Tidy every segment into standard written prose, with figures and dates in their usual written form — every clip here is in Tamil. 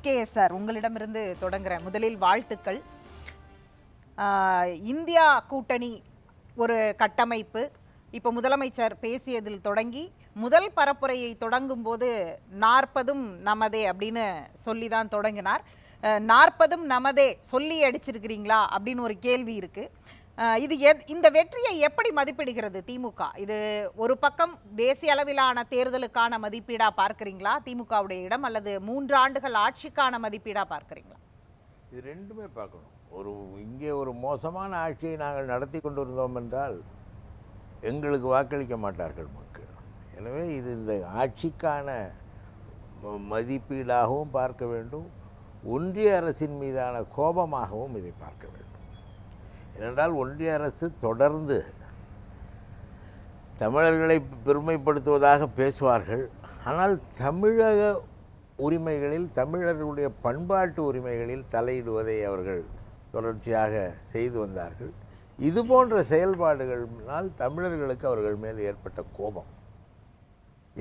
SKS சார், உங்களிடமிருந்து தொடங்குறேன். முதலில் வாழ்த்துக்கள். இந்தியா கூட்டணி ஒரு கட்டமைப்பு. இப்போ முதலமைச்சர் பேசியதில் தொடங்கி முதல் பரப்புரையை தொடங்கும் போது 40ம் நமதே அப்படின்னு சொல்லி தான் தொடங்கினார். 40ம் நமதே சொல்லி அடிச்சிருக்கிறீங்களா அப்படின்னு ஒரு கேள்வி இருக்கு. இந்த வெற்றியை எப்படி மதிப்பிடுகிறது திமுக? இது ஒரு பக்கம் தேசிய அளவிலான தேர்தலுக்கான மதிப்பீடா பார்க்கிறீங்களா திமுகவுடைய இடம், அல்லது 3 ஆண்டுகள் ஆட்சிக்கான மதிப்பீடா பார்க்கிறீங்களா? இது ரெண்டுமே பார்க்கணும். இங்கே ஒரு மோசமான ஆட்சியை நாங்கள் நடத்தி கொண்டிருந்தோம் என்றால் எங்களுக்கு வாக்களிக்க மாட்டார்கள் மக்கள். எனவே இது இந்த ஆட்சிக்கான மதிப்பீடாகவும் பார்க்க வேண்டும், ஒன்றிய அரசின் மீதான கோபமாகவும் இதை பார்க்க வேண்டும். ஏனென்றால் ஒன்றிய அரசு தொடர்ந்து தமிழர்களை பெருமைப்படுத்துவதாக பேசுவார்கள். ஆனால் தமிழக உரிமைகளில், தமிழர்களுடைய பண்பாட்டு உரிமைகளில் தலையிடுவதை அவர்கள் தொடர்ச்சியாக செய்து வந்தார்கள். இது போன்ற செயல்பாடுகளினால் தமிழர்களுக்கு அவர்கள் மேல் ஏற்பட்ட கோபம்.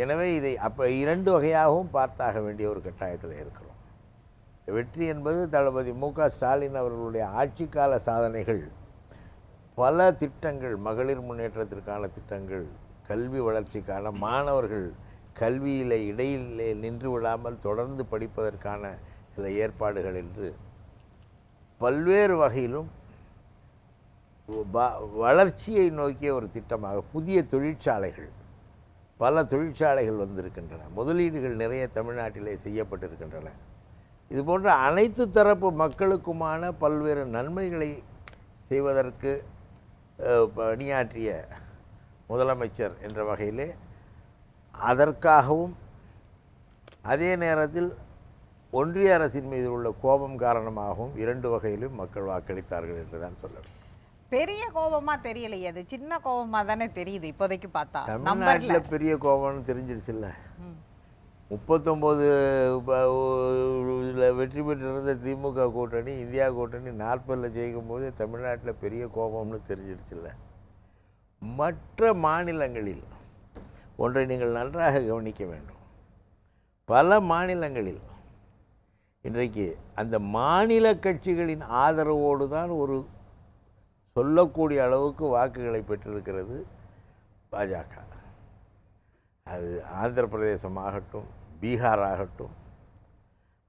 எனவே இதை இரண்டு வகையாகவும் பார்த்தாக வேண்டிய ஒரு கட்டாயத்தில் இருக்கிறோம். வெற்றி என்பது தளபதி மு.க. ஸ்டாலின் அவர்களுடைய ஆட்சிக்கால சாதனைகள், பல திட்டங்கள், மகளிர் முன்னேற்றத்திற்கான திட்டங்கள், கல்வி வளர்ச்சிக்கான, மாணவர்கள் கல்வியில் இடையிலே நின்று விடாமல் தொடர்ந்து படிப்பதற்கான சில ஏற்பாடுகள் என்று பல்வேறு வகையிலும் வளர்ச்சியை நோக்கிய ஒரு திட்டமாக புதிய தொழிற்சாலைகள், பல தொழிற்சாலைகள் வந்திருக்கின்றன. முதலீடுகள் நிறைய தமிழ்நாட்டிலே செய்யப்பட்டிருக்கின்றன. இது போன்ற அனைத்து தரப்பு மக்களுக்குமான பல்வேறு நன்மைகளை செய்வதற்கு பணியாற்றிய முதலமைச்சர் என்ற வகையிலே அதற்காகவும், அதே நேரத்தில் ஒன்றிய அரசின் மீது உள்ள கோபம் காரணமாகவும் இரண்டு வகையிலும் மக்கள் வாக்களித்தார்கள் என்று தான் சொல்லணும். பெரிய கோபமா தெரியலையே, அது சின்ன கோபமா தானே தெரியுது இப்போதைக்கு பார்த்தா. தமிழ்நாட்டில் பெரிய கோபம்னு தெரிஞ்சிடுச்சுல்ல. 39 வெற்றி பெற்றிருந்த திமுக கூட்டணி, இந்தியா கூட்டணி 40 ஜெயிக்கும் போது தமிழ்நாட்டில் பெரிய கோபம்னு தெரிஞ்சிடுச்சுல்ல. மற்ற மாநிலங்களில் ஒன்றை நீங்கள் நன்றாக கவனிக்க வேண்டும். பல மாநிலங்களில் இன்றைக்கு அந்த மாநில கட்சிகளின் ஆதரவோடு தான் ஒரு சொல்லக்கூடிய அளவுக்கு வாக்குகளை பெற்றிருக்கிறது பாஜக. அது ஆந்திர பிரதேசம் ஆகட்டும், பீகார் ஆகட்டும்,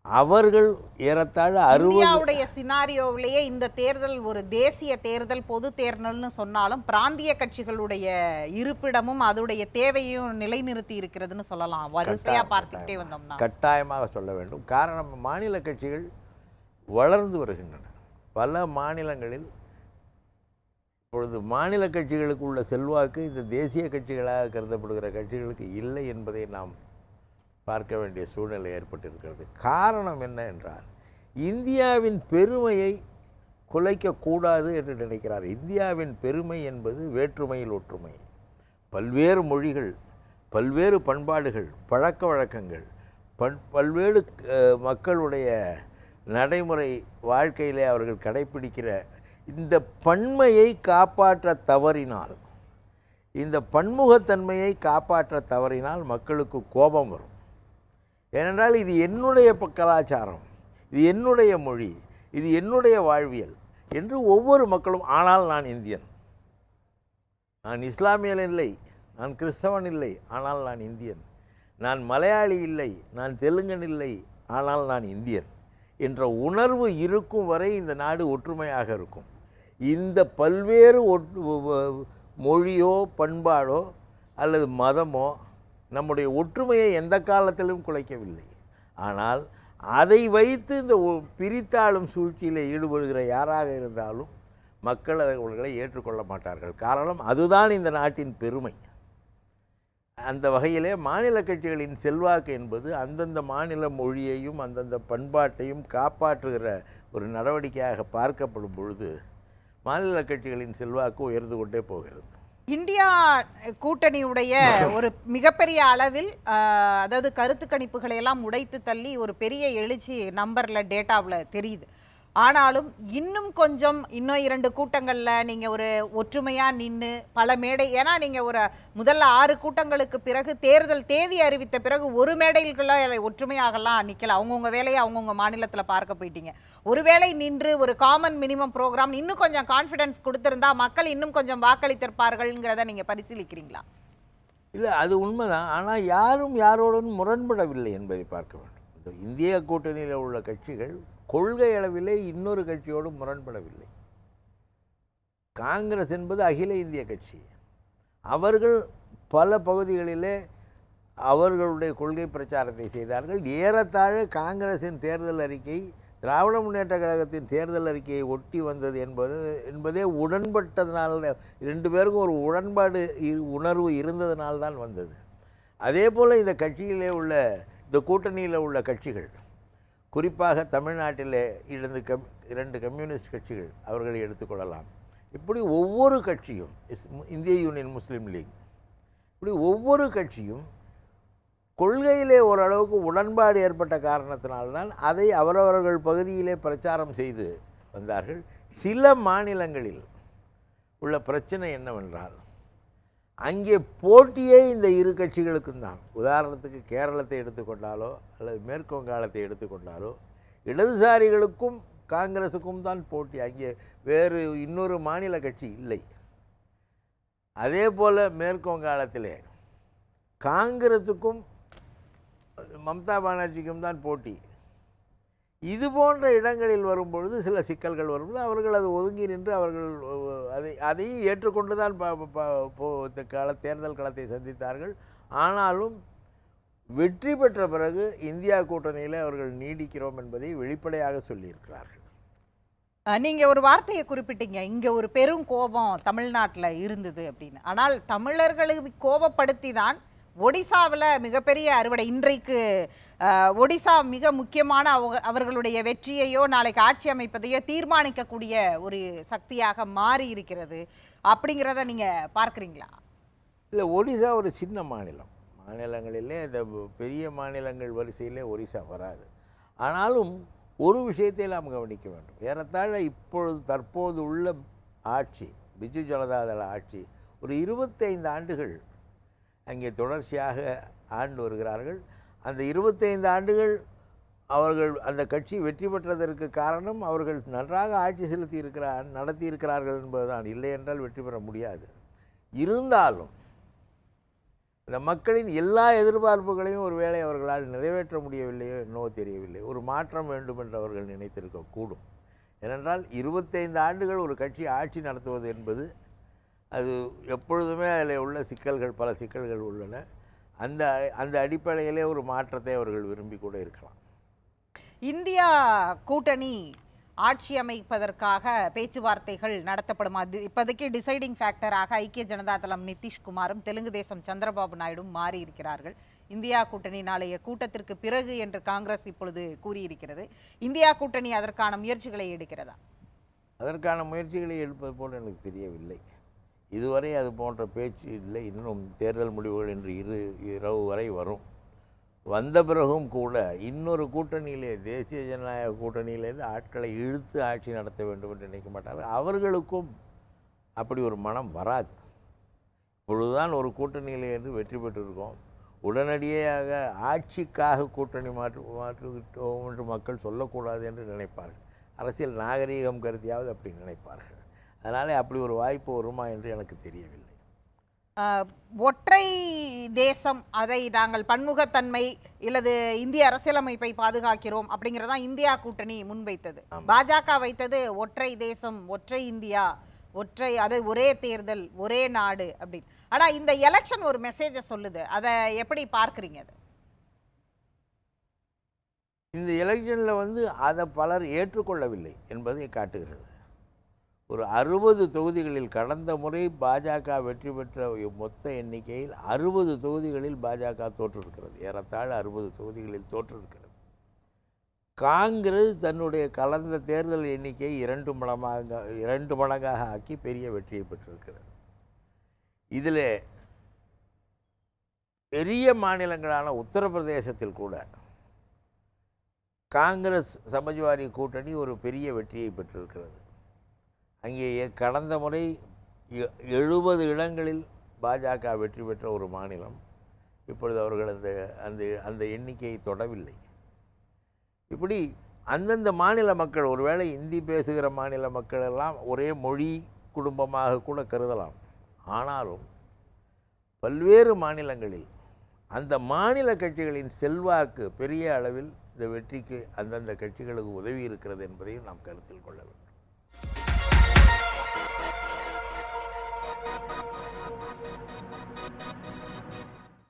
அவர்கள் ஏறத்தாழ 60 சினாரியோவிலேயே இந்த தேர்தல் ஒரு தேசிய தேர்தல், பொது தேர்தல்னு சொன்னாலும் பிராந்திய கட்சிகளுடைய இருப்பிடமும் அதோடைய தேவையும் நிலைநிறுத்தி இருக்கிறதுன்னு சொல்லலாம். வரிசையா பார்த்துக்கிட்டே வந்தோம்னா கட்டாயமாக சொல்ல வேண்டும். காரணம், மாநில கட்சிகள் வளர்ந்து வருகின்றன. பல மாநிலங்களில் இப்பொழுது மாநில கட்சிகளுக்கு உள்ள செல்வாக்கு இந்த தேசிய கட்சிகளாக கருதப்படுகிற கட்சிகளுக்கு இல்லை என்பதை நாம் பார்க்க வேண்டிய சூழ்நிலை ஏற்பட்டிருக்கிறது. காரணம் என்ன என்றால், இந்தியாவின் பெருமையை குலைக்கக்கூடாது என்று நினைக்கிறார். இந்தியாவின் பெருமை என்பது வேற்றுமையில் ஒற்றுமை. பல்வேறு மொழிகள், பல்வேறு பண்பாடுகள், பழக்க வழக்கங்கள், பல்வேறு மக்களுடைய நடைமுறை வாழ்க்கையிலே அவர்கள் கடைப்பிடிக்கிற இந்த பன்மையை காப்பாற்ற தவறினால், இந்த பன்முகத்தன்மையை காப்பாற்ற தவறினால் மக்களுக்கு கோபம் வரும். ஏனென்றால் இது என்னுடைய கலாச்சாரம், இது என்னுடைய மொழி, இது என்னுடைய வாழ்வியல் என்று ஒவ்வொரு மக்களும். ஆனால் நான் இந்தியன், நான் இஸ்லாமியன் இல்லை, நான் கிறிஸ்தவன் இல்லை, ஆனால் நான் இந்தியன், நான் மலையாளி இல்லை, நான் தெலுங்கன் இல்லை, ஆனால் நான் இந்தியன் என்ற உணர்வு இருக்கும் வரை இந்த நாடு ஒற்றுமையாக இருக்கும். இந்த பல்வேறு மொழியோ பண்பாடோ அல்லது மதமோ நம்முடைய ஒற்றுமையை எந்த காலத்திலும் குலைக்கவில்லை. ஆனால் அதை வைத்து இந்த பிரித்தாளும் சூழ்ச்சியில் ஈடுபடுகிற யாராக இருந்தாலும் மக்கள் அவர்களை ஏற்றுக்கொள்ள மாட்டார்கள். காரணம், அதுதான் இந்த நாட்டின் பெருமை. அந்த வகையிலே மாநில கட்சிகளின் செல்வாக்கு என்பது அந்தந்த மாநில மொழியையும் அந்தந்த பண்பாட்டையும் காப்பாற்றுகிற ஒரு நடவடிக்கையாக பார்க்கப்படும் பொழுது மாநில கட்சிகளின் செல்வாக்கு உயர்ந்து கொண்டே போகிறது. இந்தியா கூட்டணியுடைய ஒரு மிகப்பெரிய அளவில், அதாவது கருத்து கணிப்புகளை எல்லாம் உடைத்து தள்ளி ஒரு பெரிய எழுச்சி நம்பர்ல, டேட்டாவில் தெரியுது. ஆனாலும் இன்னும் கொஞ்சம் இன்னும் 2 கூட்டங்கள்ல நீங்க ஒரு ஒற்றுமையா நின்னு பல மேடை, ஏன்னா நீங்க ஒரு முதல்ல 6 கூட்டங்களுக்கு பிறகு தேர்தல் தேதி அறிவித்த பிறகு ஒரு மேடைகளுக்குள்ள ஒற்றுமையாகலாம் நிக்கல. அவங்கவுங்க வேலையை அவங்கவுங்க மாநிலத்துல பார்க்க போயிட்டீங்க. ஒருவேளை நின்று ஒரு காமன் மினிமம் ப்ரோக்ராம் இன்னும் கொஞ்சம் கான்ஃபிடன்ஸ் கொடுத்திருந்தா மக்கள் இன்னும் கொஞ்சம் வாக்களித்திருப்பார்கள்ங்கிறத நீங்க பரிசீலிக்கிறீங்களா? இல்லை, அது உண்மைதான். ஆனால் யாரும் யாரோடும் முரண்படவில்லை என்பதை பார்க்க வேண்டும். இந்த இந்திய கூட்டணியில் உள்ள கட்சிகள் கொள்கை அளவிலே இன்னொரு கட்சியோடு முரண்படவில்லை. காங்கிரஸ் என்பது அகில இந்திய கட்சி. அவர்கள் பல பகுதிகளிலே அவர்களுடைய கொள்கை பிரச்சாரத்தை செய்தார்கள். ஏறத்தாழ காங்கிரஸின் தேர்தல் அறிக்கை திராவிட முன்னேற்ற கழகத்தின் தேர்தல் அறிக்கையை ஒட்டி வந்தது என்பதே உடன்பட்டதனால, 2 பேருக்கும் ஒரு உடன்பாடு உணர்வு இருந்ததனால்தான் வந்தது. அதே போல் இந்த கட்சியிலே உள்ள இந்த கூட்டணியில் உள்ள கட்சிகள், குறிப்பாக தமிழ்நாட்டிலே 2 கம்யூனிஸ்ட் கட்சிகள், அவர்களை எடுத்துக்கொள்ளலாம். இப்படி ஒவ்வொரு கட்சியும், இந்திய யூனியன் முஸ்லீம் லீக், இப்படி ஒவ்வொரு கட்சியும் கொள்கையிலே ஓரளவுக்கு உடன்பாடு ஏற்பட்ட காரணத்தினால்தான் அதை அவரவர்கள் பகுதியிலே பிரச்சாரம் செய்து வந்தார்கள். சில மாநிலங்களில் உள்ள பிரச்சனை என்னவென்றால், அங்கே போட்டியே இந்த இரு கட்சிகளுக்கும் தான். உதாரணத்துக்கு கேரளத்தை எடுத்துக்கொண்டாலோ அல்லது மேற்கு வங்காளத்தை எடுத்துக்கொண்டாலோ இடதுசாரிகளுக்கும் காங்கிரஸுக்கும் தான் போட்டி. அங்கே வேறு இன்னொரு மாநில கட்சி இல்லை. அதே போல் மேற்கு வங்காளத்திலே காங்கிரஸுக்கும் மம்தா பானர்ஜிக்கும் தான் போட்டி. இது போன்ற இடங்களில் வரும்பொழுது சில சிக்கல்கள் வரும்போது அவர்கள் அது ஒதுங்கி நின்று அவர்கள் அதையும் ஏற்றுக்கொண்டு தான் தேர்தல் களத்தை சந்தித்தார்கள். ஆனாலும் வெற்றி பெற்ற பிறகு இந்தியா கூட்டணியில் அவர்கள் நீடிக்கிறோம் என்பதை வெளிப்படையாக சொல்லியிருக்கிறார்கள். நீங்க ஒரு வார்த்தையை குறிப்பிட்டீங்க, இங்க ஒரு பெரும் கோபம் தமிழ்நாட்டில் இருந்தது அப்படின்னு. ஆனால் தமிழர்களுக்கு கோபப்படுத்தி தான் ஒடிசாவில் மிகப்பெரிய அறுவடை. இன்றைக்கு ஒடிசா மிக முக்கியமான அவர்களுடைய வெற்றியையோ நாளைக்கு ஆட்சி அமைப்பதையோ தீர்மானிக்கக்கூடிய ஒரு சக்தியாக மாறி இருக்கிறது. அப்படிங்கிறத நீங்க பார்க்குறீங்களா? இல்லை, ஒடிசா ஒரு சின்ன மாநிலம். மாநிலங்களிலே இந்த பெரிய மாநிலங்கள் வரிசையிலே ஒரிசா வராது. ஆனாலும் ஒரு விஷயத்தை நாம் கவனிக்க வேண்டும். ஏறத்தாழ தற்போது உள்ள ஆட்சி, பிஜு ஜனதாதள ஆட்சி, ஒரு 25 ஆண்டுகள் அங்கே தொடர்ச்சியாக ஆண்டு வருகிறார்கள். அந்த 25 ஆண்டுகள் அவர்கள் அந்த கட்சி வெற்றி பெற்றதற்கு காரணம் அவர்கள் நன்றாக ஆட்சி நடத்தி இருக்கிறார்கள் என்பதுதான். இல்லை என்றால் வெற்றி பெற முடியாது. இருந்தாலும் இந்த மக்களின் எல்லா எதிர்பார்ப்புகளையும் ஒருவேளை அவர்களால் நிறைவேற்ற முடியவில்லையோ என்னவோ தெரியவில்லை. ஒரு மாற்றம் வேண்டும் என்று அவர்கள் நினைத்திருக்கக்கூடும். ஏனென்றால் 25 ஆண்டுகள் ஒரு கட்சி ஆட்சி நடத்துவது என்பது அது எப்பொழுதுமே அதில் உள்ள பல சிக்கல்கள் உள்ளன. அந்த அடிப்படையிலே ஒரு மாற்றத்தை அவர்கள் விரும்பி கூட இருக்கலாம். இந்தியா கூட்டணி ஆட்சி அமைப்பதற்காக பேச்சுவார்த்தைகள் நடத்தப்படும். அது இப்போதைக்கு டிசைடிங் ஃபேக்டராக ஐக்கிய ஜனதா தளம் நிதிஷ்குமாரும் தெலுங்கு தேசம் சந்திரபாபு நாயுடும் மாறி இருக்கிறார்கள். இந்தியா கூட்டணி நாளைய கூட்டத்திற்கு பிறகு என்று காங்கிரஸ் இப்பொழுது கூறியிருக்கிறது. இந்தியா கூட்டணி அதற்கான முயற்சிகளை எடுக்கிறதா? அதற்கான முயற்சிகளை எடுப்பது போல் எனக்கு தெரியவில்லை. இதுவரை அது போன்ற பேச்சு இல்லை. இன்னும் தேர்தல் முடிவுகள் இன்று இரவு வரை வரும். வந்த பிறகும் கூட இன்னொரு கூட்டணியிலே, தேசிய ஜனநாயக கூட்டணியிலேருந்து ஆட்களை இழுத்து ஆட்சி நடத்த வேண்டும் என்று நினைக்க மாட்டார்கள். அவர்களுக்கும் அப்படி ஒரு மனம் வராது. இப்பொழுதுதான் ஒரு கூட்டணியிலே என்று வெற்றி பெற்றிருக்கோம், உடனடியாக ஆட்சிக்காக கூட்டணி மாற்றுவிட்டோம் என்று மக்கள் சொல்லக்கூடாது என்று நினைப்பார்கள். அரசியல் நாகரீகம் கருதியாவது அப்படி நினைப்பார்கள். அதனாலே அப்படி ஒரு வாய்ப்பு வருமா என்று எனக்கு தெரியவில்லை. ஒற்றை தேசம், அதை நாங்கள் பன்முகத்தன்மை இல்லது இந்திய அரசியலமைப்பை பாதுகாக்கிறோம் அப்படிங்கிறதா இந்தியா கூட்டணி முன்வைத்தது. பாஜக வைத்தது ஒற்றை தேசம், ஒற்றை இந்தியா, அது ஒரே தேர்தல், ஒரே நாடு அப்படின்னு. ஆனா இந்த எலெக்ஷன் ஒரு மெசேஜை சொல்லுது. அதை எப்படி பார்க்குறீங்க? அது இந்த எலெக்ஷனில் அதை பலர் ஏற்றுக்கொள்ளவில்லை என்பதை காட்டுகிறது. ஒரு 60 தொகுதிகளில் கடந்த முறை பாஜக வெற்றி பெற்ற மொத்த எண்ணிக்கையில் 60 தொகுதிகளில் பாஜக தோற்றிருக்கிறது. ஏறத்தாழ 60 தொகுதிகளில் தோற்றிருக்கிறது. காங்கிரஸ் தன்னுடைய கலந்த தேர்தல் எண்ணிக்கையை 2 மடங்காக ஆக்கி பெரிய வெற்றியை பெற்றிருக்கிறது. இதில் பெரிய மாநிலங்களான உத்தரப்பிரதேசத்தில் கூட காங்கிரஸ் சமாஜ்வாதி கூட்டணி ஒரு பெரிய வெற்றியை பெற்றிருக்கிறது. அங்கே கடந்த முறை 70 இடங்களில் பாஜக வெற்றி பெற்ற ஒரு மாநிலம். இப்பொழுது அவர்கள் அந்த அந்த அந்த எண்ணிக்கையை தொடவில்லை. இப்படி அந்தந்த மாநில மக்கள், ஒருவேளை இந்தி பேசுகிற மாநில மக்கள் எல்லாம் ஒரே மொழி குடும்பமாக கூட கருதலாம். ஆனாலும் பல்வேறு மாநிலங்களில் அந்த மாநில கட்சிகளின் செல்வாக்கு பெரிய அளவில் இந்த வெற்றிக்கு அந்தந்த கட்சிகளுக்கு உதவி இருக்கிறது என்பதையும் நாம் கருத்தில் கொள்ள வேண்டும்.